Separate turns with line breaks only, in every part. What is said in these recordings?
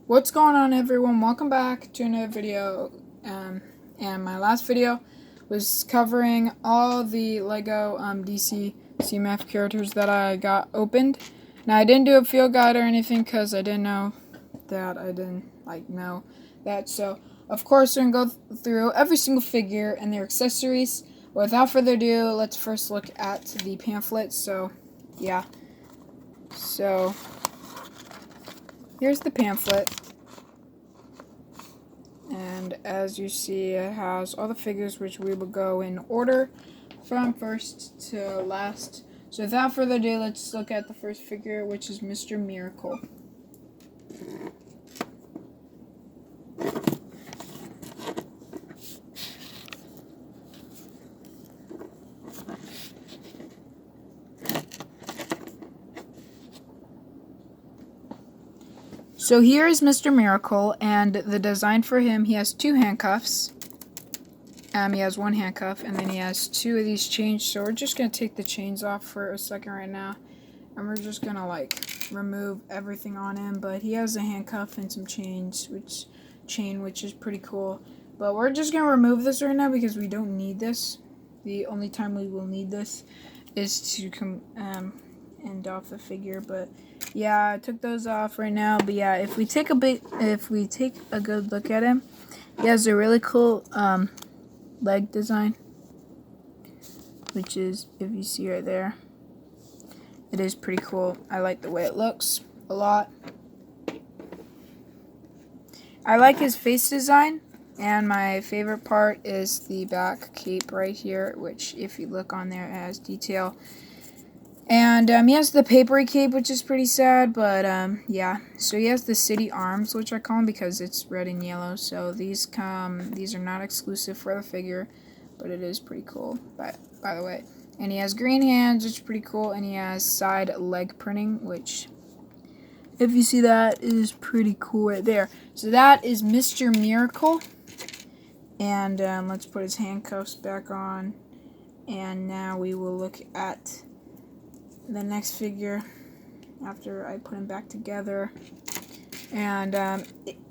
What's going on, everyone? Welcome back to another video. And my last video was covering all the Lego DC CMF characters that I got opened. Now, I didn't do a field guide or anything because I didn't know that. I didn't know that. So, of course, we're going to go through every single figure and their accessories. Without further ado, let's first look at the pamphlet. So, yeah. So, here's the pamphlet. And as you see, it has all the figures, which we will go in order from first to last. So without further ado, let's look at the first figure, which is Mr. Miracle. So here is Mr. Miracle, and the design for him, he has two handcuffs. He has one handcuff, and then he has two of these chains. So we're just going to take the chains off for a second right now. And we're just going to, remove everything on him. But he has a handcuff and some chains, which is pretty cool. But we're just going to remove this right now because we don't need this. The only time we will need this is to end off the figure. But yeah, I took those off right now. But yeah, if we take a good look at him, he has a really cool leg design, which is, if you see right there, it is pretty cool. I like the way it looks a lot. I like his face design, and my favorite part is the back cape right here, which if you look on there, it has detail. And he has the papery cape, which is pretty sad, but yeah. So he has the city arms, which I call them because it's red and yellow. So these are not exclusive for the figure, but it is pretty cool, by the way. And he has green hands, which is pretty cool, and he has side leg printing, which, if you see that, is pretty cool right there. So that is Mr. Miracle. And let's put his handcuffs back on. And now we will look at the next figure after I put him back together. And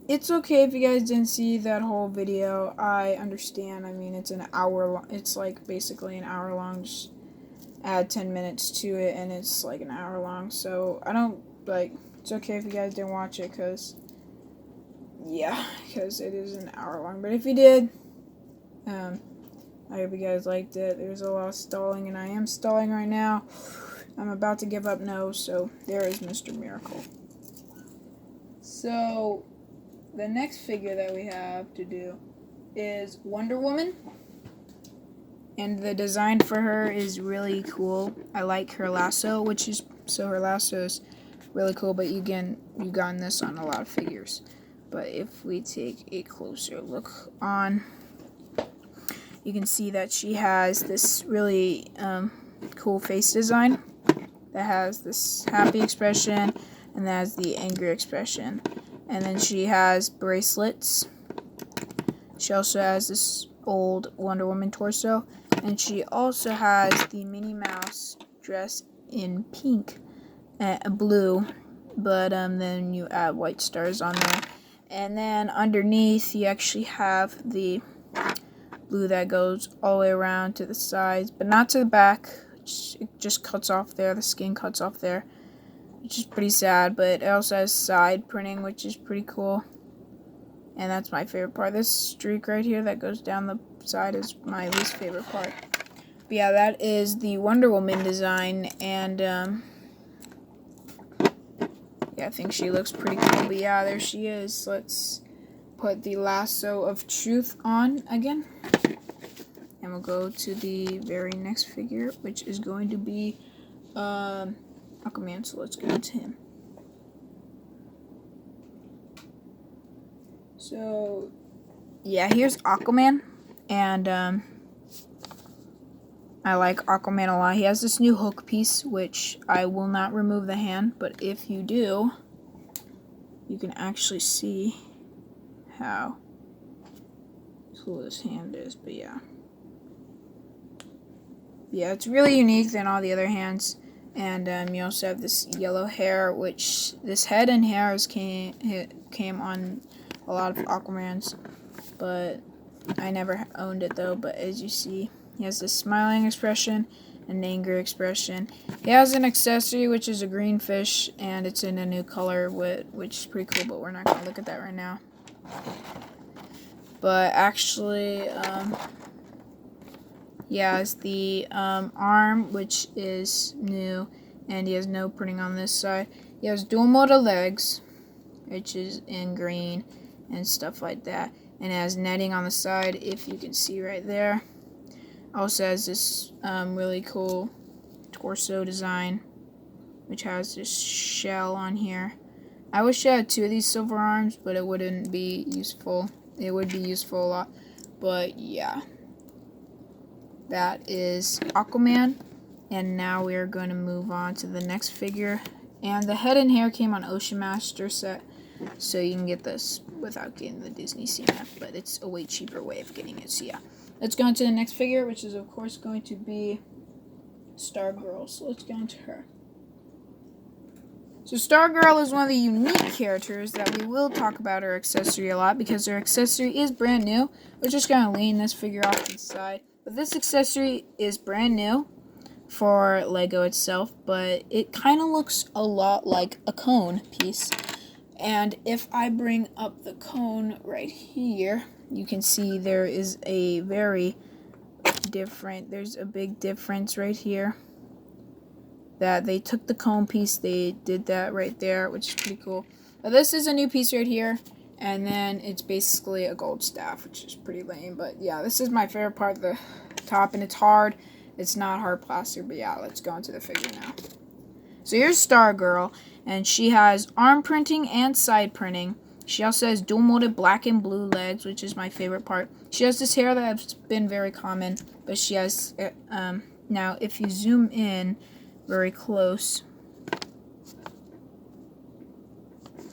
it's okay if you guys didn't see that whole video. I understand. I mean, it's an hour long. It's basically an hour long. Just add 10 minutes to it and it's an hour long. So I don't it's okay if you guys didn't watch it because it is an hour long. But if you did, I hope you guys liked it. There's a lot of stalling, and I am stalling right now. I'm about to give up no, so there is Mr. Miracle. So, the next figure that we have to do is Wonder Woman. And the design for her is really cool. I like her lasso, her lasso is really cool, but you've gotten this on a lot of figures. But if we take a closer look on, you can see that she has this really cool face design that has this happy expression and that has the angry expression. And then she has bracelets. She also has this old Wonder Woman torso. And she also has the Minnie Mouse dress in pink and blue. But then you add white stars on there. And then underneath you actually have the blue that goes all the way around to the sides, but not to the back. It just cuts off there. The skin cuts off there, which is pretty sad, but it also has side printing, which is pretty cool. And that's my favorite part. This streak right here that goes down the side is my least favorite part. But yeah, that is the Wonder Woman design, and yeah, I think she looks pretty cool. But yeah, there she is. Let's put the lasso of truth on again. And we'll go to the very next figure, which is going to be Aquaman. So let's go to him. So yeah, here's Aquaman, and I like Aquaman a lot. He has this new hook piece, which I will not remove the hand, but if you do, you can actually see how cool this hand is. But yeah, it's really unique than all the other hands. And you also have this yellow hair, which this head and hairs came on a lot of Aquamans, but I never owned it though. But as you see, he has this smiling expression and an angry expression. He has an accessory, which is a green fish, and it's in a new color, which is pretty cool, but we're not going to look at that right now. But actually, he has the arm, which is new, and he has no printing on this side. He has dual motor legs, which is in green, and stuff like that. And it has netting on the side, if you can see right there. Also has this really cool torso design, which has this shell on here. I wish I had 2 of these silver arms, but it wouldn't be useful. It would be useful a lot, but yeah. That is Aquaman, and now we are going to move on to the next figure. And the head and hair came on Ocean Master set, so you can get this without getting the Disney CMF, but it's a way cheaper way of getting it. So yeah, let's go on to the next figure, which is of course going to be Stargirl. So let's go on to her. So Stargirl is one of the unique characters that we will talk about her accessory a lot, because her accessory is brand new. We're just going to lean this figure off to the side. But this accessory is brand new for Lego itself, but it kind of looks a lot like a cone piece. And if I bring up the cone right here, you can see there is a very there's a big difference right here. That they took the cone piece, they did that right there, which is pretty cool. But this is a new piece right here, and then it's basically a gold staff, which is pretty lame. But yeah, this is my favorite part of the top, and it's hard. It's not hard plastic, but yeah, let's go into the figure now. So here's Stargirl, and she has arm printing and side printing. She also has dual molded black and blue legs, which is my favorite part. She has this hair that's been very common, but she has, now if you zoom in very close,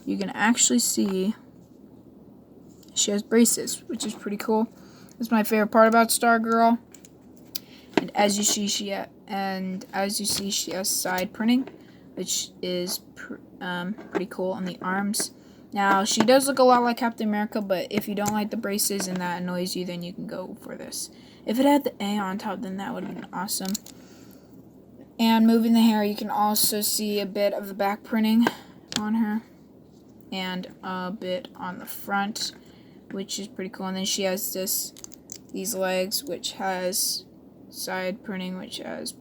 you can actually see she has braces, which is pretty cool. That's my favorite part about Stargirl. And as you see, she has side printing, which is pretty cool on the arms. Now, she does look a lot like Captain America, but if you don't like the braces and that annoys you, then you can go for this. If it had the A on top, then that would have been awesome. And moving the hair, you can also see a bit of the back printing on her, and a bit on the front, which is pretty cool. And then she has these legs, which has side printing, which has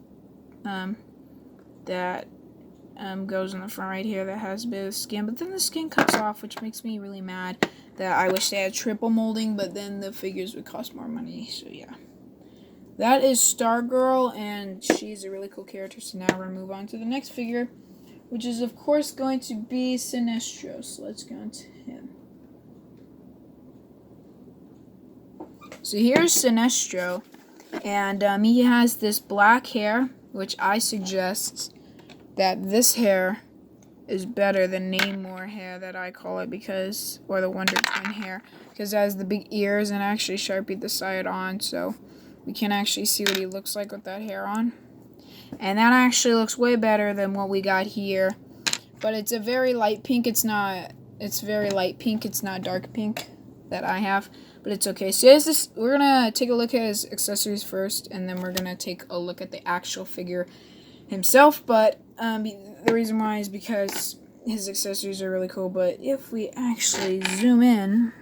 that goes in the front right here, that has a bit of skin, but then the skin cuts off, which makes me really mad. That I wish they had triple molding, but then the figures would cost more money. So yeah, that is Stargirl, and she's a really cool character. So now we're gonna move on to the next figure, which is of course going to be Sinestro. So let's go into him. So here's Sinestro, and he has this black hair, which I suggest that this hair is better than Namor hair, that I call it, because, or the Wonder Twin hair, because it has the big ears, and I actually Sharpied the side on, so we can actually see what he looks like with that hair on. And that actually looks way better than what we got here. But it's a very light pink. It's very light pink. It's not dark pink that I have. But it's okay. So we're going to take a look at his accessories first. And then we're going to take a look at the actual figure himself. But the reason why is because his accessories are really cool. But if we actually zoom in,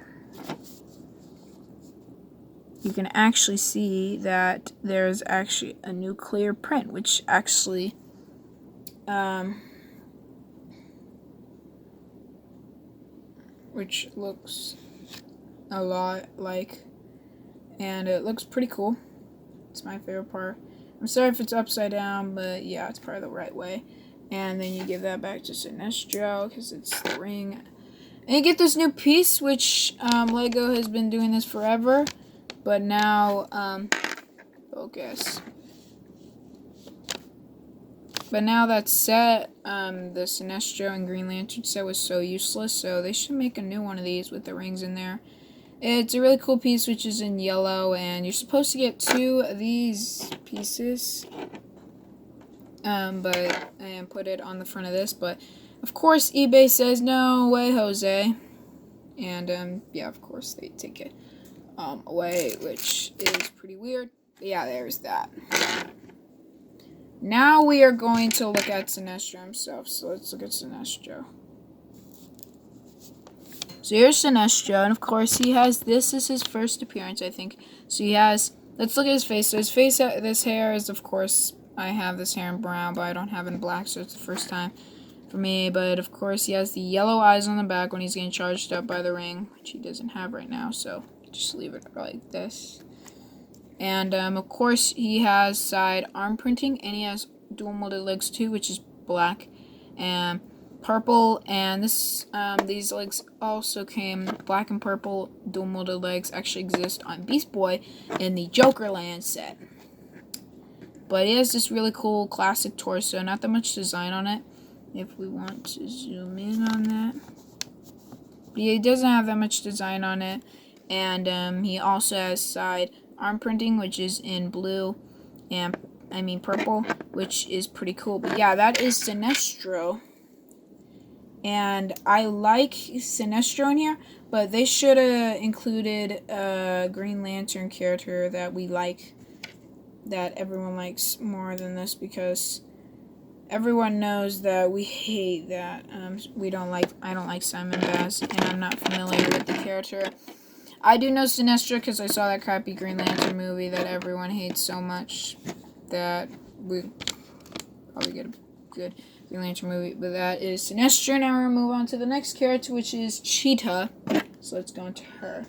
you can actually see that there's actually a new clear print, which actually which looks a lot like, and it looks pretty cool. It's my favorite part. I'm sorry if it's upside down, but yeah, it's probably the right way. And then you give that back to Sinestro, because it's the ring. And you get this new piece, which Lego has been doing this forever. But now, focus. But now that's set, the Sinestro and Green Lantern set was so useless, so they should make a new one of these with the rings in there. It's a really cool piece, which is in yellow, and you're supposed to get 2 of these pieces. and put it on the front of this. But of course, eBay says no way, Jose, and yeah, of course they take it away, which is pretty weird. But yeah, there's that. Now we are going to look at Sinestro himself. So let's look at Sinestro. So here's Sinestro, and of course he has, this is his first appearance, I think. So he has, let's look at his face. So his face, this hair is, of course, I have this hair in brown, but I don't have it in black, so it's the first time for me. But of course he has the yellow eyes on the back when he's getting charged up by the ring, which he doesn't have right now, so just leave it like this. And of course he has side arm printing, and he has dual molded legs too, which is black and purple. And this these legs also came, black and purple dual molded legs actually exist on Beast Boy in the Jokerland set. But it has this really cool classic torso, not that much design on it. If we want to zoom in on that, but yeah, he doesn't have that much design on it. And he also has side arm printing, which is in blue, and purple, which is pretty cool. But yeah, that is Sinestro, and I like Sinestro in here, but they should have included a Green Lantern character that we like, that everyone likes more than this, because everyone knows that we hate that. I don't like Simon Baz, and I'm not familiar with the character. I do know Sinestro because I saw that crappy Green Lantern movie that everyone hates so much that we probably get a good Green Lantern movie. But that is Sinestro. Now we're going to move on to the next character, which is Cheetah. So let's go into her.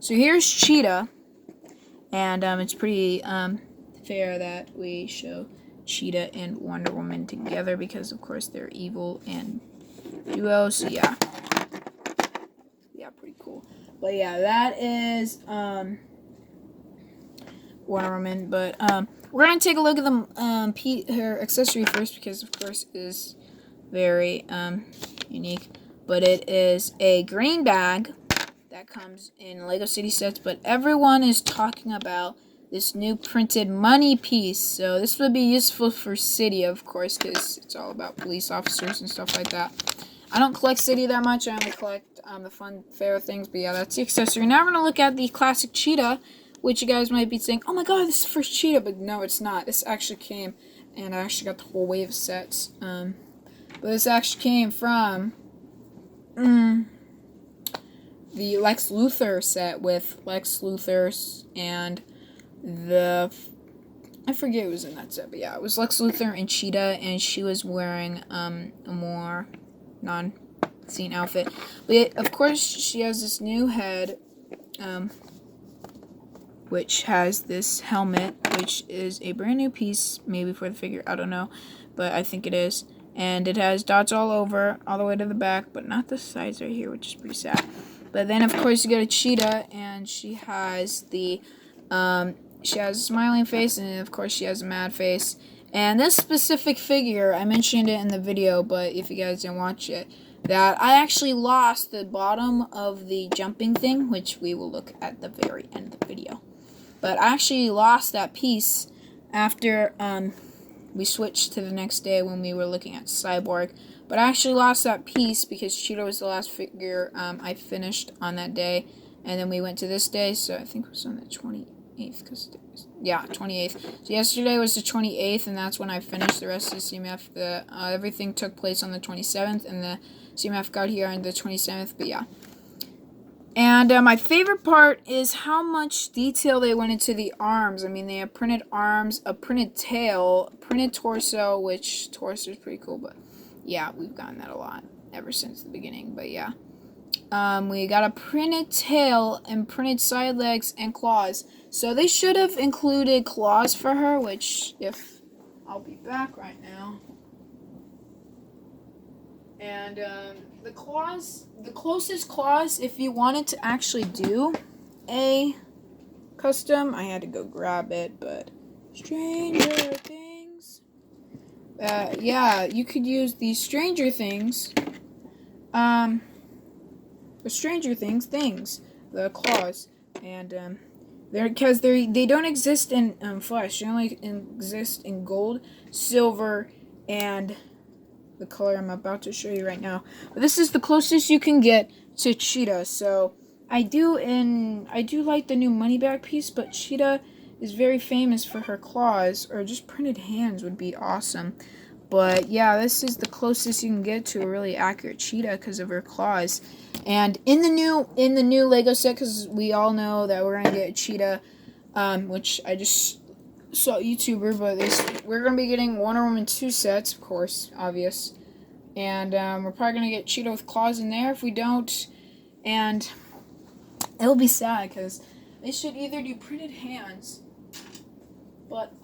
So here's Cheetah. And it's pretty fair that we show Cheetah and Wonder Woman together, because of course they're evil and duo. So yeah, pretty cool. But yeah, that is Wonder Woman. But we're gonna take a look at the her accessory first, because of course it is very unique. But it is a green bag that comes in Lego City sets, but everyone is talking about this new printed money piece. So this would be useful for City, of course, because it's all about police officers and stuff like that. I don't collect City that much. I only collect the fun fair things. But yeah, that's the accessory. Now we're going to look at the classic Cheetah, which you guys might be saying, oh my god, this is the first Cheetah. But no, it's not. This actually came, and I actually got the whole wave of sets. But this actually came from the Lex Luthor set, with Lex Luthor and I forget who was in that set, but yeah, it was Lex Luthor and Cheetah, and she was wearing a more non-scene outfit. But of course, she has this new head, which has this helmet, which is a brand new piece, maybe for the figure, I don't know, but I think it is. And it has dots all over, all the way to the back, but not the sides right here, which is pretty sad. But then, of course, you get a Cheetah, and she has the she has a smiling face, and of course she has a mad face. And this specific figure, I mentioned it in the video, but if you guys didn't watch it, that I actually lost the bottom of the jumping thing, which we will look at the very end of the video. But I actually lost that piece after we switched to the next day when we were looking at Cyborg. But I actually lost that piece because Cheetah was the last figure I finished on that day. And then we went to this day, so I think it was on the 28th. 28th. So yesterday was the 28th, and that's when I finished the rest of the CMF. Everything took place on the 27th, and the CMF got here on the 27th, but yeah. And my favorite part is how much detail they went into the arms. I mean, they have printed arms, a printed tail, printed torso, which torso is pretty cool, but yeah, we've gotten that a lot ever since the beginning, but yeah. We got a printed tail and printed side legs and claws. So they should have included claws for her, which, if I'll be back right now. And the claws, the closest claws, if you wanted to actually do a custom, I had to go grab it, but Stranger Things. Yeah, you could use these Stranger Things. the Stranger Things things, the claws, and they don't exist in flesh. They only exist in gold, silver, and the color I'm about to show you right now. But this is the closest you can get to Cheetah. So I do like the new money bag piece, but Cheetah is very famous for her claws, or just printed hands would be awesome. But yeah, this is the closest you can get to a really accurate Cheetah because of her claws. And in the new Lego set, because we all know that we're gonna get a Cheetah, which I just saw YouTuber, but we're gonna be getting Wonder Woman 2 sets, of course, obvious. And we're probably gonna get Cheetah with claws in there. If we don't, and it'll be sad because they should either do printed hands, but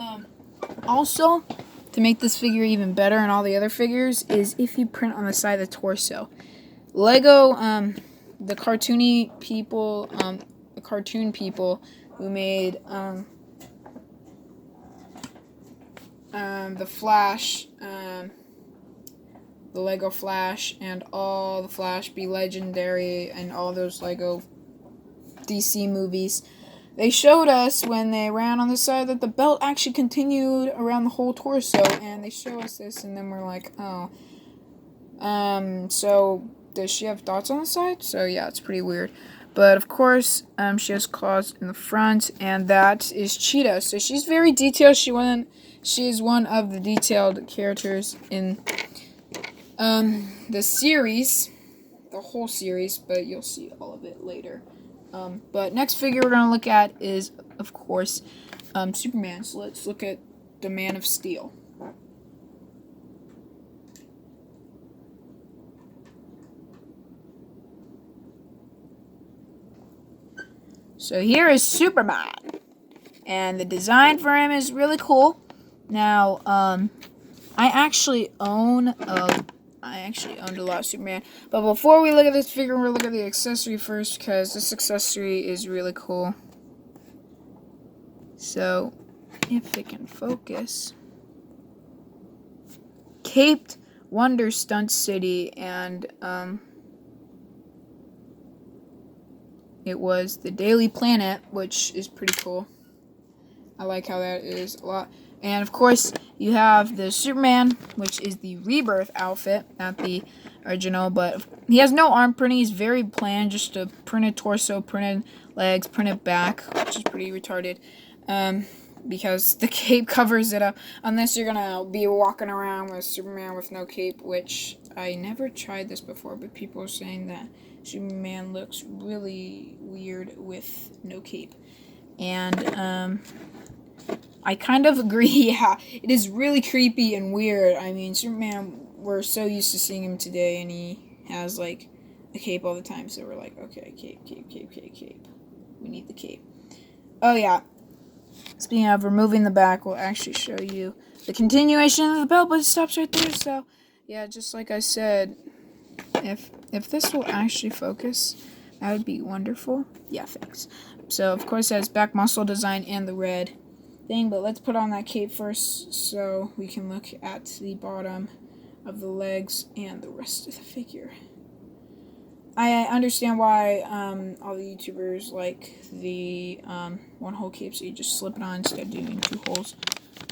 also to make this figure even better and all the other figures is if you print on the side of the torso. Lego, the cartoon people who made the Flash, the Lego Flash, and all the Flash Be Legendary, and all those Lego DC movies. They showed us when they ran on the side that the belt actually continued around the whole torso, and they show us this, and then we're like, oh. So does she have dots on the side? So yeah, it's pretty weird. But of course, she has claws in the front, and that is Cheetah. So she's very detailed. She is one of the detailed characters in the series, the whole series, but you'll see all of it later. But next figure we're going to look at is, of course, Superman. So let's look at the Man of Steel. So here is Superman. And the design for him is really cool. Now, I actually owned a lot of Superman. But before we look at this figure, we'll look at the accessory first, because this accessory is really cool. So, if it can focus. Caped Wonder Stunt City, and it was the Daily Planet, which is pretty cool. I like how that is a lot. And of course, you have the Superman, which is the Rebirth outfit, not the original, but he has no arm printing. He's very plain, just a printed torso, printed legs, printed back, which is pretty retarded, because the cape covers it up, unless you're gonna be walking around with Superman with no cape, which I never tried this before, but people are saying that Superman looks really weird with no cape. And I kind of agree. Yeah, it is really creepy and weird. I mean, Superman, we're so used to seeing him today, and he has, like, a cape all the time, so we're like, okay, cape. We need the cape. Oh, yeah. Speaking of removing the back, we'll actually show you the continuation of the belt, but it stops right there, so, yeah, just like I said, if this will actually focus, that would be wonderful. Yeah, thanks. So, of course, it has back muscle design and the red thing, but let's put on that cape first so we can look at the bottom of the legs and the rest of the figure. I understand why all the YouTubers like the one hole cape, so you just slip it on instead of doing two holes.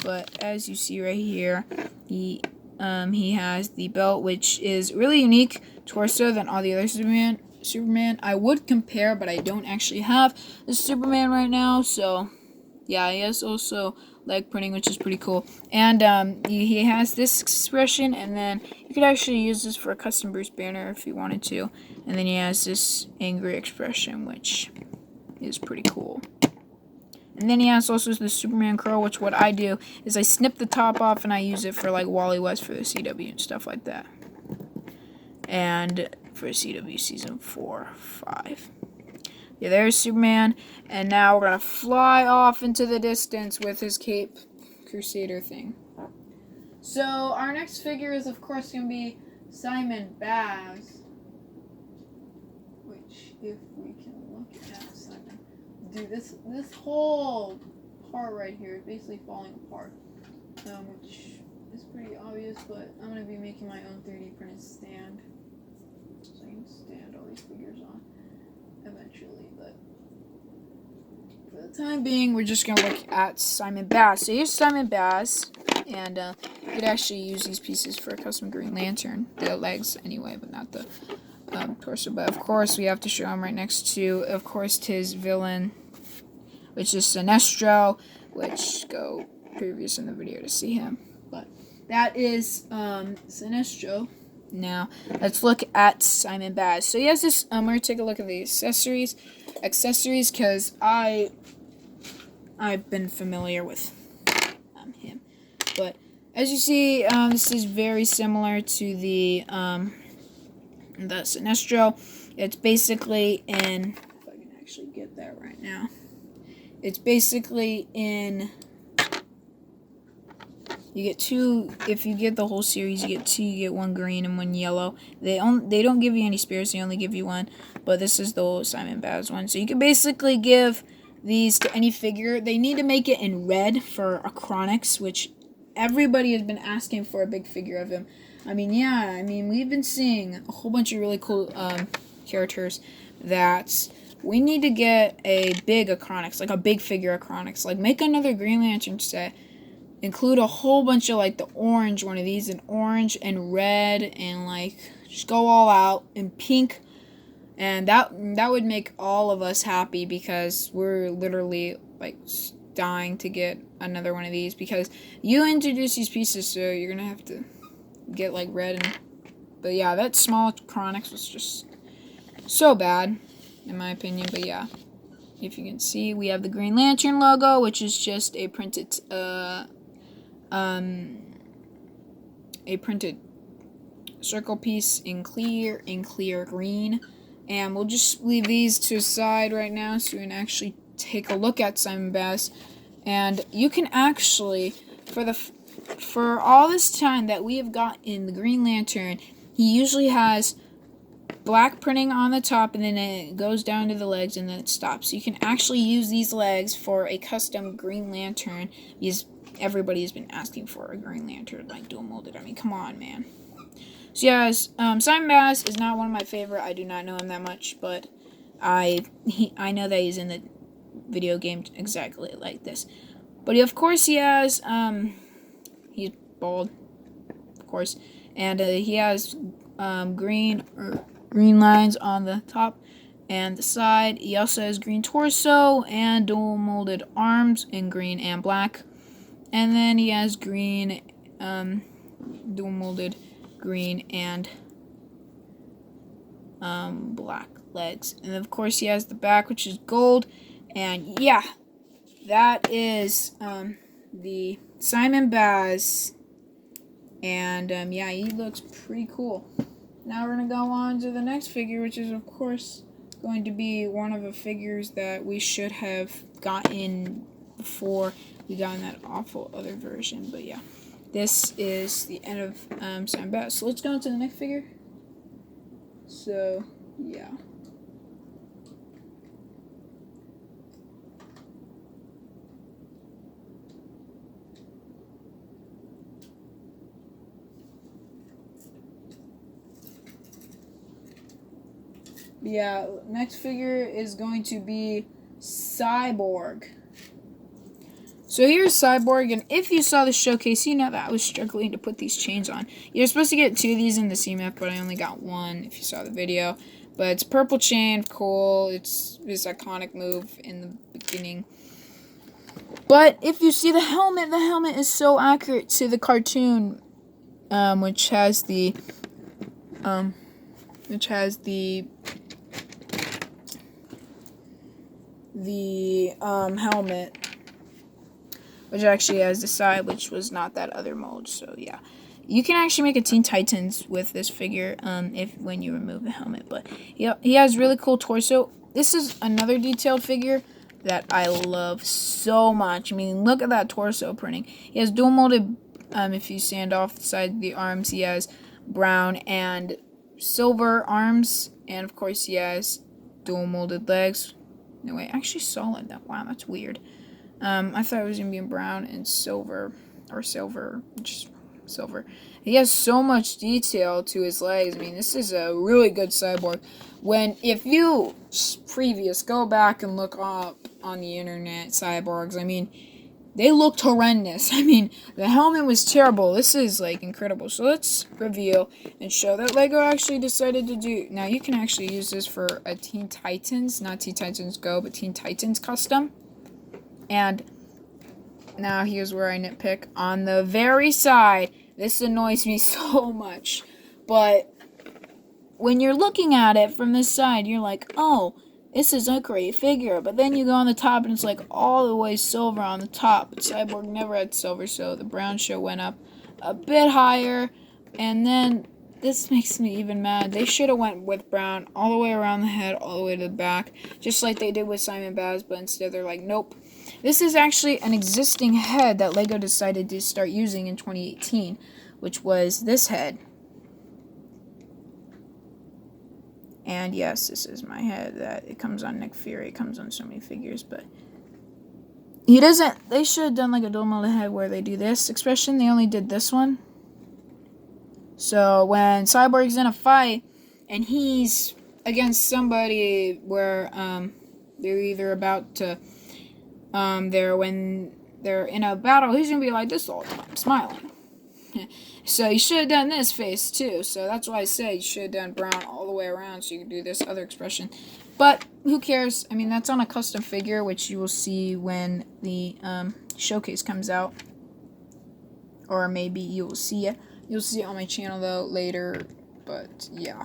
But as you see right here, he has the belt, which is really unique torso than all the other Superman. I would compare, but I don't actually have the Superman right now, so yeah, he has also leg printing, which is pretty cool. And he has this expression, and then you could actually use this for a custom Bruce Banner if you wanted to. And then he has this angry expression, which is pretty cool. And then he has also the Superman curl, which what I do is I snip the top off and I use it for like Wally West for the CW and stuff like that. And for CW season 4, 5. Yeah, there's Superman, and now we're gonna fly off into the distance with his cape crusader thing. So our next figure is of course gonna be Simon Baz, which if we can look at Simon, dude, this whole part right here is basically falling apart, which is pretty obvious, but I'm gonna be making my own 3D printed stand. so I can stand all these figures on eventually, but for the time being, we're just gonna look at Simon Baz. So here's Simon Baz, and you could actually use these pieces for a custom Green Lantern. The legs anyway, but not the torso. But of course, we have to show him right next to, of course, his villain, which is Sinestro, which go previous in the video to see him. But that is Sinestro. Now, let's look at Simon Baz. So he has this, we're going to take a look at the accessories, because I've been familiar with him. But as you see, this is very similar to the Sinestro. It's basically in, if I can actually get that right now, it's basically in, you get two, if you get the whole series, you get two, you get one green and one yellow. They don't give you any spares, they only give you one, but this is the old Simon Baz one. So you can basically give these to any figure. They need to make it in red for Achronix, which everybody has been asking for a big figure of him. I mean, we've been seeing a whole bunch of really cool characters that we need to get a big Achronix, like a big figure Achronix. Like, make another Green Lantern set. Include a whole bunch of, like, the orange one of these, and orange and red, and, like, just go all out, and pink. And that would make all of us happy, because we're literally, like, dying to get another one of these, because you introduce these pieces, so you're gonna have to get, like, red. But yeah, that small Achronix was just so bad, in my opinion. But yeah, if you can see, we have the Green Lantern logo, which is just a printed circle piece in clear green. And we'll just leave these to the side right now, so we can actually take a look at Simon Baz. And you can actually, for all this time that we have got in the Green Lantern, he usually has black printing on the top, and then it goes down to the legs, and then it stops. So you can actually use these legs for a custom Green Lantern, because everybody has been asking for a Green Lantern, like, dual molded. I mean, come on, man. So yes, Simon Baz is not one of my favorite. I do not know him that much, but I know that he's in the video game exactly like this. But of course he has, he's bald, of course, and he has green lines on the top and the side. He also has green torso and dual molded arms in green and black. And then he has green, dual molded green and black legs. And of course he has the back, which is gold. And yeah, that is the Simon Baz. And yeah, he looks pretty cool. Now we're going to go on to the next figure, which is of course going to be one of the figures that we should have gotten before we got in that awful other version. But yeah, this is the end of Simon Baz. So let's go into the next figure. So yeah. Yeah, next figure is going to be Cyborg. So here's Cyborg, and if you saw the showcase, you know that I was struggling to put these chains on. You're supposed to get two of these in the CMF, but I only got one if you saw the video. But it's purple chain, cool. It's this iconic move in the beginning. But if you see the helmet is so accurate to the cartoon, which has the helmet, which actually has the side, which was not that other mold. So yeah, you can actually make a Teen Titans with this figure when you remove the helmet. But yeah, he has really cool torso. This is another detailed figure that I love so much. I mean, look at that torso printing. He has dual molded, if you sand off the side of the arms, he has brown and silver arms, and of course he has dual molded legs. No, wait, actually solid. Wow, that's weird. I thought it was gonna be in brown and silver, or silver, just silver. He has so much detail to his legs. I mean, this is a really good cyborg. If you go back and look up on the internet cyborgs, I mean, they looked horrendous. I mean, the helmet was terrible. This is, like, incredible. So let's reveal and show that LEGO actually decided to do... Now, you can actually use this for a Teen Titans, not Teen Titans Go, but Teen Titans custom. And now here's where I nitpick. On the very side, this annoys me so much. But when you're looking at it from this side, you're like, oh, this is a great figure. But then you go on the top and it's like all the way silver on the top. But Cyborg never had silver, so the brown show went up a bit higher. And then this makes me even mad. They should have went with brown all the way around the head, all the way to the back. Just like they did with Simon Baz, but instead they're like, nope. This is actually an existing head that LEGO decided to start using in 2018, which was this head. And yes, this is my head. That it comes on Nick Fury. It comes on so many figures, but he doesn't. They should have done like a dual molded head where they do this expression. They only did this one. So when Cyborg's in a fight and he's against somebody where they're either about to when they're in a battle, he's gonna be like this all the time, smiling. So you should have done this face too. So that's why I say you should have done brown all the way around so you can do this other expression. But who cares? I mean, that's on a custom figure, which you will see when the showcase comes out. Or maybe you will see it. You'll see it on my channel though later. But yeah.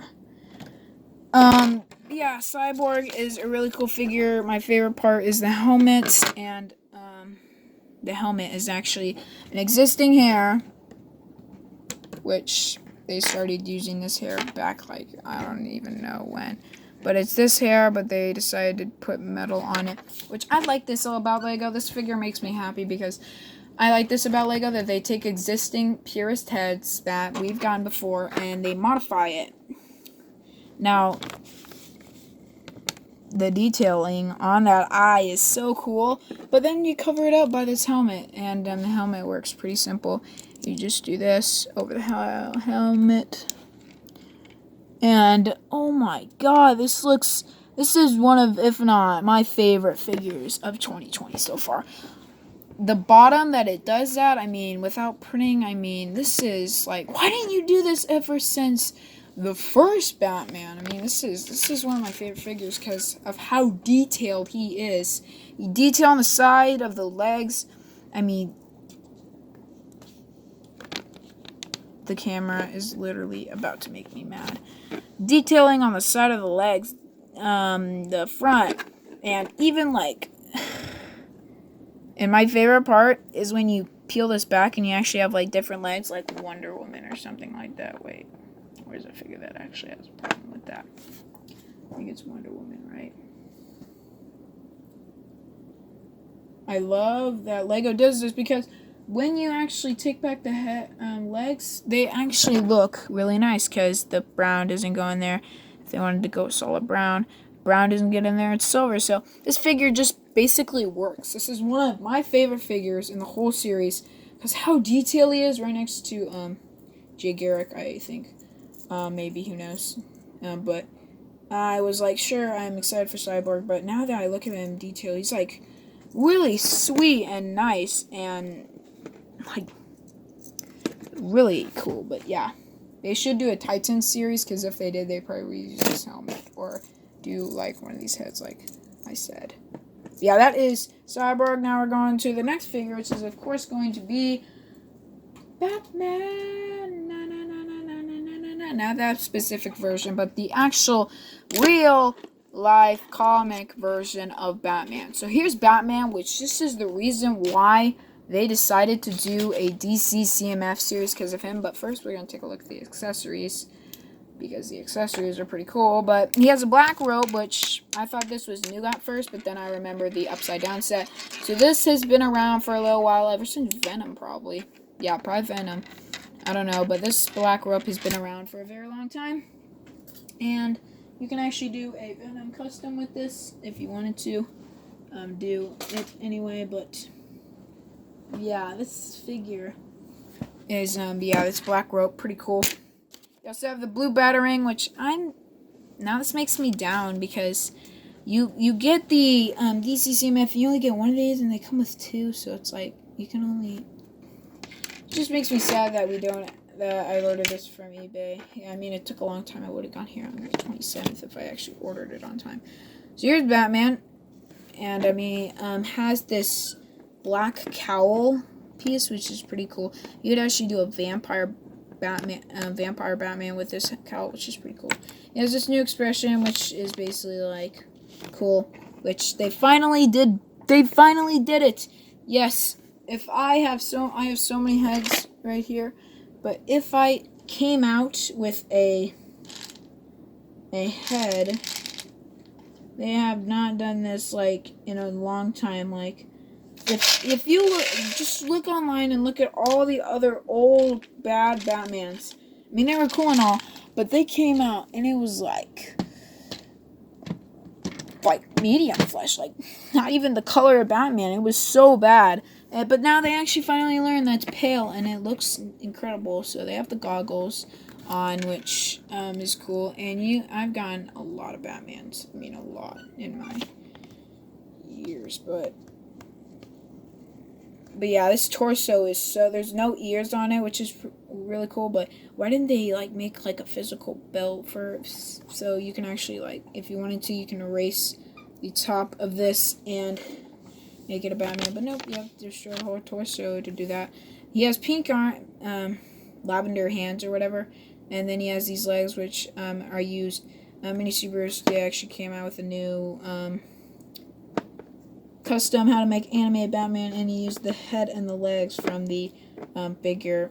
Yeah, Cyborg is a really cool figure. My favorite part is the helmet, and the helmet is actually an existing hair, which they started using this hair back like I don't even know when. But it's this hair, but they decided to put metal on it, which I like this all about LEGO. This figure makes me happy because I like this about LEGO, that they take existing purist heads that we've gotten before and they modify it. Now, the detailing on that eye is so cool, but then you cover it up by this helmet, and the helmet works pretty simple. You just do this over the helmet, and oh my god, this is one of, if not my favorite figures of 2020 so far. The bottom that it does that, I mean, without printing, I mean, this is like, why didn't you do this ever since the first Batman? I mean, this is one of my favorite figures because of how detailed he is. He detail on the side of the legs. I mean, the camera is literally about to make me mad. Detailing on the side of the legs, the front, and even like, and my favorite part is when you peel this back and you actually have like different legs, like Wonder Woman or something like that. Wait. Where's a figure that actually has a problem with that? I think it's Wonder Woman, right? I love that LEGO does this because when you actually take back the legs, they actually look really nice because the brown doesn't go in there. If they wanted to go solid brown, brown doesn't get in there. It's silver. So this figure just basically works. This is one of my favorite figures in the whole series because how detailed he is, right next to Jay Garrick, I think. Maybe, who knows. But I was like, sure, I'm excited for Cyborg, but now that I look at him in detail, he's like really sweet and nice and like really cool. But yeah, they should do a Titan series because if they did, they probably would use this helmet or do like one of these heads, like I said. Yeah, that is Cyborg. Now we're going to the next figure, which is of course going to be Batman. Not that specific version, but the actual real life comic version of Batman. So here's Batman, which this is the reason why they decided to do a DC CMF series because of him. But first we're going to take a look at the accessories because the accessories are pretty cool. But he has a black robe, which I thought this was new at first, but then I remember the upside down set. So this has been around for a little while, ever since Venom probably. Yeah, probably Venom. I don't know, but this black rope has been around for a very long time. And you can actually do a Venom custom with this if you wanted to do it anyway. But yeah, this figure is yeah, this black rope, pretty cool. You also have the blue Batarang, which now this makes me down because you get the DCCMF, you only get one of these, and they come with two, so it's like you can only. It just makes me sad that I ordered this from eBay. Yeah, I mean, it took a long time. I would have gone here on the 27th if I actually ordered it on time. So here's Batman, and I mean, has this black cowl piece, which is pretty cool. You could actually do a vampire Batman with this cowl, which is pretty cool. It has this new expression, which is basically like cool, which they finally did. They finally did it. Yes. If I have so many heads right here, but if I came out with a head, they have not done this like in a long time. Like if you just look online and look at all the other old bad Batmans. I mean, they were cool and all, but they came out and it was like medium flesh, like not even the color of Batman. It was so bad. But now they actually finally learned that's pale and it looks incredible. So they have the goggles on, which is cool. And I've gotten a lot of Batmans. I mean, a lot in my years, but yeah, this torso is there's no ears on it, which is really cool. But why didn't they like make like a physical belt so you can actually like, if you wanted to, you can erase the top of this and make it a Batman? But nope, you have to destroy the whole torso to do that. He has pink lavender hands or whatever, and then he has these legs, which are used. Mini Supers, they actually came out with a new custom how to make animated Batman, and he used the head and the legs from the figure,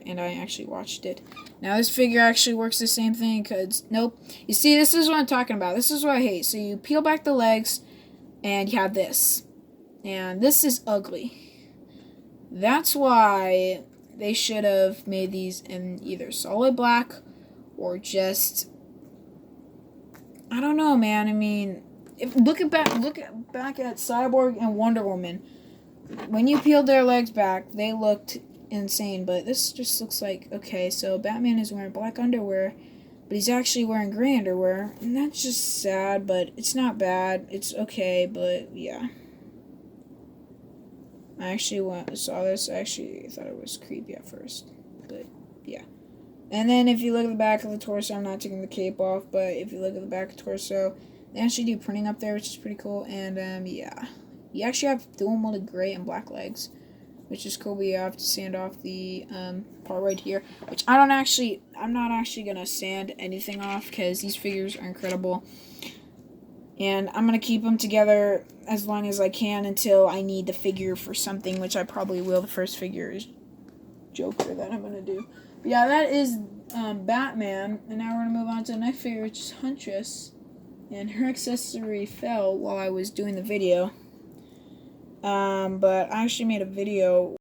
and I actually watched it. Now this figure actually works the same thing, because nope. You see, this is what I'm talking about. This is what I hate. So you peel back the legs, and you have this. And this is ugly. That's why they should have made these in either solid black or just, I don't know, man. I mean, look back at Cyborg and Wonder Woman. When you peeled their legs back, they looked insane. But this just looks like, okay, so Batman is wearing black underwear, but he's actually wearing gray underwear, and that's just sad. But it's not bad. It's okay. But yeah. I actually saw this. I actually thought it was creepy at first, but yeah. And then if you look at the back of the torso, I'm not taking the cape off, but if you look at the back of the torso, they actually do printing up there, which is pretty cool. And yeah, you actually have dual molded gray and black legs, which is cool. But you have to sand off the part right here, which I'm not actually gonna sand anything off because these figures are incredible. And I'm going to keep them together as long as I can until I need the figure for something, which I probably will. The first figure is Joker that I'm going to do. But yeah, that is Batman. And now we're going to move on to the next figure, which is Huntress. And her accessory fell while I was doing the video. But I actually made a video